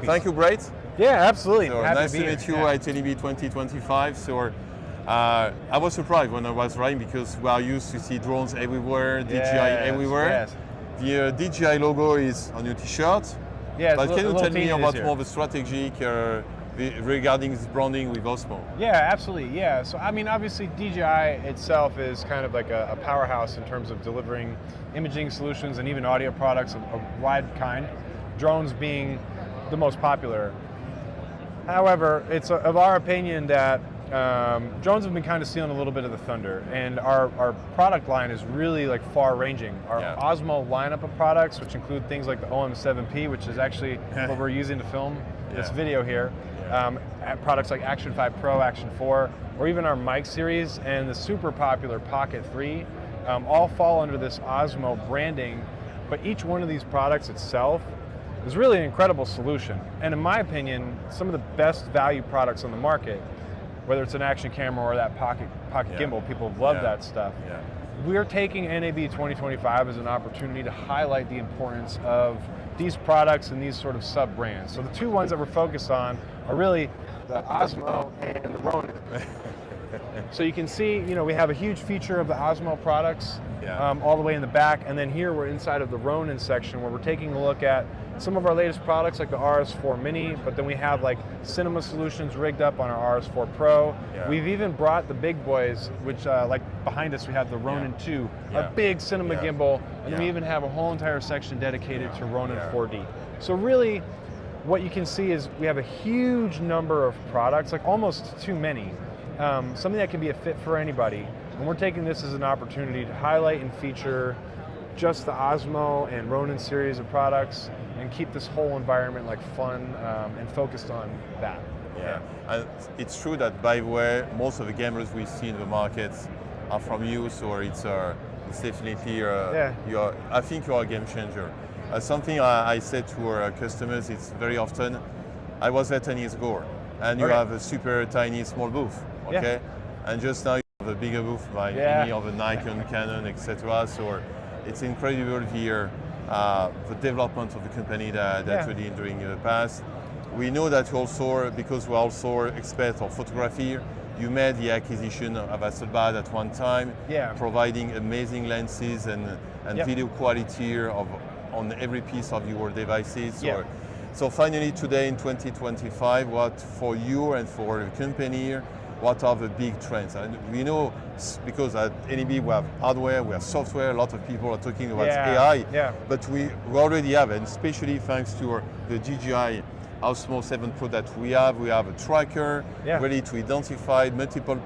thank you, Brett. Yeah, absolutely. So nice to meet you at NAB 2025. So I was surprised when I was riding because we are used to see drones everywhere, DJI everywhere. Yes. The DJI logo is on your t-shirt. Yeah, but can you tell me about more of the strategic regarding this branding with OSMO? Yeah, absolutely. Yeah, so I mean, obviously DJI itself is kind of like a powerhouse in terms of delivering imaging solutions and even audio products of wide kind, drones being the most popular. However, it's of our opinion that drones have been kind of stealing a little bit of the thunder, and our product line is really like far-ranging. Our OSMO lineup of products, which include things like the OM7P, which is actually what we're using to film this video here, products like Action 5 Pro, Action 4, or even our mic series and the super popular Pocket 3, all fall under this OSMO branding, but each one of these products itself is really an incredible solution. And in my opinion, some of the best value products on the market, whether it's an action camera or that pocket gimbal, people have loved that stuff. We're taking NAB 2025 as an opportunity to highlight the importance of these products and these sort of sub-brands. So the two ones that we're focused on are really the OSMO and the Ronin. So you can see, you know, we have a huge feature of the OSMO products all the way in the back, and then here we're inside of the Ronin section where we're taking a look at some of our latest products like the RS4 Mini, but then we have like cinema solutions rigged up on our RS4 Pro. We've even brought the big boys, which like behind us we have the Ronin 2, a big cinema gimbal, and then we even have a whole entire section dedicated to Ronin 4D. So really what you can see is we have a huge number of products, like almost too many, something that can be a fit for anybody. And we're taking this as an opportunity to highlight and feature just the OSMO and Ronin series of products and keep this whole environment like fun and focused on that. And it's true that, by the way, most of the gamers we see in the markets are from you, so it's definitely, I think you're a game changer. Something I said to our customers, it's very often, I was there 10 years ago, and you have a super tiny small booth, okay? And just now you have a bigger booth by any of the Nikon, Canon, etc. So it's incredible here, the development of the company that we did during the past. We know that you also, because we're also experts of photography, you made the acquisition of Hasselblad at one time, providing amazing lenses and video quality on every piece of your devices. So finally today in 2025, what for you and for the company, what are the big trends? And we know, because at NAB we have hardware, we have software, a lot of people are talking about AI, but we already have, and especially thanks to the DJI OSMO 7 Pro that we have a tracker ready to identify multiple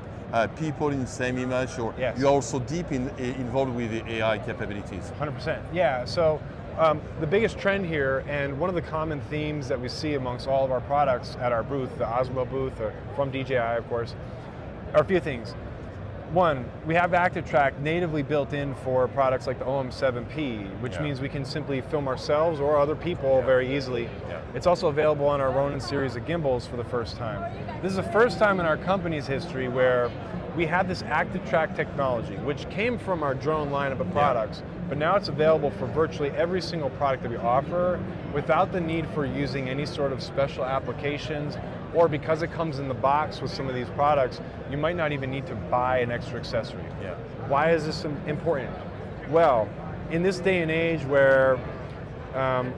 people in the same image, or you're also deep involved with the AI capabilities. 100%, yeah. So the biggest trend here, and one of the common themes that we see amongst all of our products at our booth, the OSMO booth, or from DJI of course, are a few things. One, we have ActiveTrack natively built in for products like the OM7P, which means we can simply film ourselves or other people very easily. It's also available on our Ronin series of gimbals for the first time. This is the first time in our company's history where we had this ActiveTrack technology, which came from our drone lineup of products, but now it's available for virtually every single product that we offer without the need for using any sort of special applications, or because it comes in the box with some of these products, you might not even need to buy an extra accessory. Why is this important? Well, in this day and age where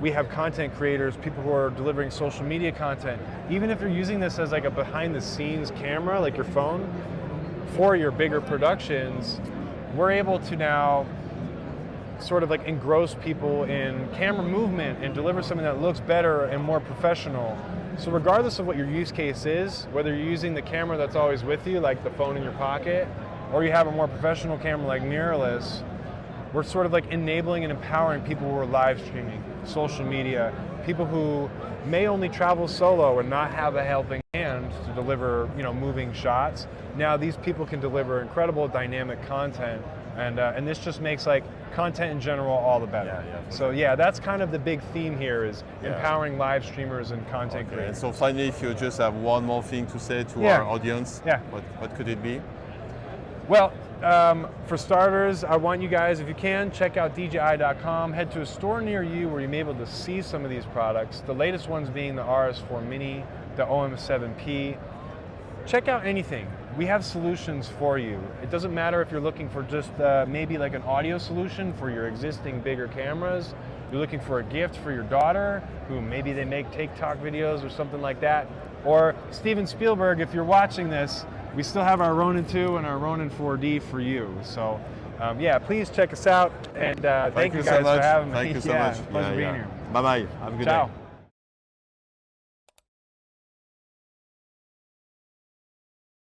we have content creators, people who are delivering social media content, even if you're using this as like a behind the scenes camera, like your phone, for your bigger productions, we're able to now sort of like engross people in camera movement and deliver something that looks better and more professional. So regardless of what your use case is, whether you're using the camera that's always with you, like the phone in your pocket, or you have a more professional camera like mirrorless, we're sort of like enabling and empowering people who are live streaming, social media, people who may only travel solo and not have a helping hand to deliver, moving shots. Now these people can deliver incredible dynamic content, and this just makes like content in general all the better. So that's kind of the big theme here, is empowering live streamers and content creators. And so finally, if you just have one more thing to say to our audience, what could it be? Well, For starters, I want you guys, if you can, check out DJI.com. Head to a store near you where you'll be able to see some of these products. The latest ones being the RS4 Mini, the OM7P. Check out anything. We have solutions for you. It doesn't matter if you're looking for just maybe like an audio solution for your existing bigger cameras. You're looking for a gift for your daughter, who maybe they make TikTok videos or something like that. Or Steven Spielberg, if you're watching this, we still have our Ronin 2 and our Ronin 4D for you. So yeah, please check us out. And thank you guys for having me. Thank you so much. Pleasure being here. Bye-bye. Have a good day. Ciao.